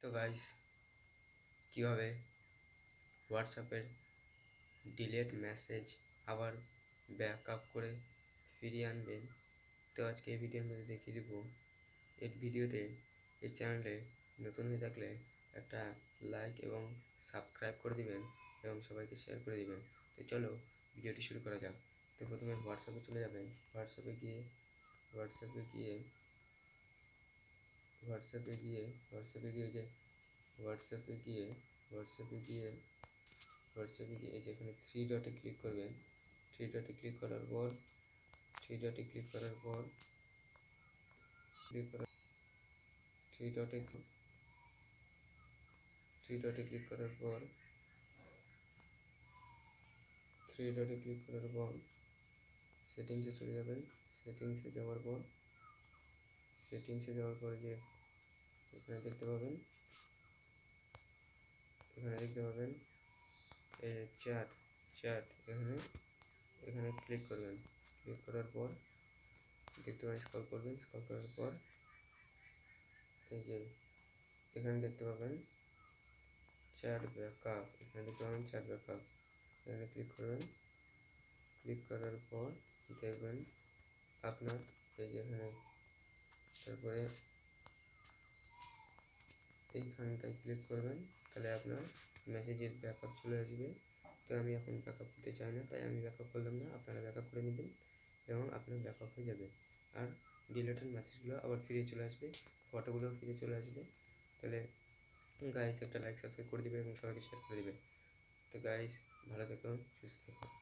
তো গাইস, কীভাবে হোয়াটসঅ্যাপের ডিলেট মেসেজ আবার ব্যাকআপ করে ফিরিয়ে আনবেন, তো আজকে এই ভিডিওর মধ্যে দেখিয়ে দেবো। এই ভিডিওতে এই চ্যানেলে নতুন হয়ে থাকলে একটা লাইক এবং সাবস্ক্রাইব করে দিবেন এবং সবাইকে শেয়ার করে দিবেন। তো চলো ভিডিওটি শুরু করা যাক। তো প্রথমে হোয়াটসঅ্যাপে চলে যাবেন। হোয়াটসঅ্যাপে গিয়ে হোয়াটসঅ্যাপে গিয়ে হোয়াটসঅ্যাপে গিয়ে হোয়াটসঅ্যাপে গিয়ে যে হোয়াটসঅ্যাপে গিয়ে হোয়াটসঅ্যাপে গিয়ে হোয়াটসঅ্যাপে গিয়ে এই যে এখানে থ্রি ডটে ক্লিক করবেন। থ্রি ডটে ক্লিক করার পর থ্রি ডটে ক্লিক করার পর ক্লিক করার থ্রি ডটে থ্রি ডটে ক্লিক করার পর থ্রি ডটে ক্লিক করার পর সেটিংসে চলে যাবেন। সেটিংসে যাওয়ার পর যে এখানে দেখতে পাবেন এই যে চ্যাট চ্যাট এখানে ক্লিক করবেন। ক্লিক করার পর দেখতে পাবেন, স্ক্রল করবেন। স্ক্রল করার পর এই যে এখানে দেখতে পাবেন চ্যাট ব্যাকআপ। এখানে ক্লিক করবেন। ক্লিক করার পর দেখবেন আপনার এই যে এখানে, তারপরে এইখানটায় ক্লিক করবেন, তাহলে আপনার মেসেজের ব্যাকআপ চলে আসবে। তো আমি এখন ব্যাকআপ করতে চাই না, তাই আমি ব্যাকআপ করলাম না। আপনারা ব্যাকআপ করে নেবেন এবং আপনার ব্যাকআপ হয়ে যাবে। আর ডিলেটেড মেসেজগুলো আবার ফিরে চলে আসবে, ফটোগুলোও ফিরে চলে আসবে। তাহলে গাইস একটা লাইক সাবস্ক্রাইব করে দিবেন এবং সবাইকে শেয়ার করে দিবেন। তো গাইস, ভালো থাকুন, সুস্থ থাকুন।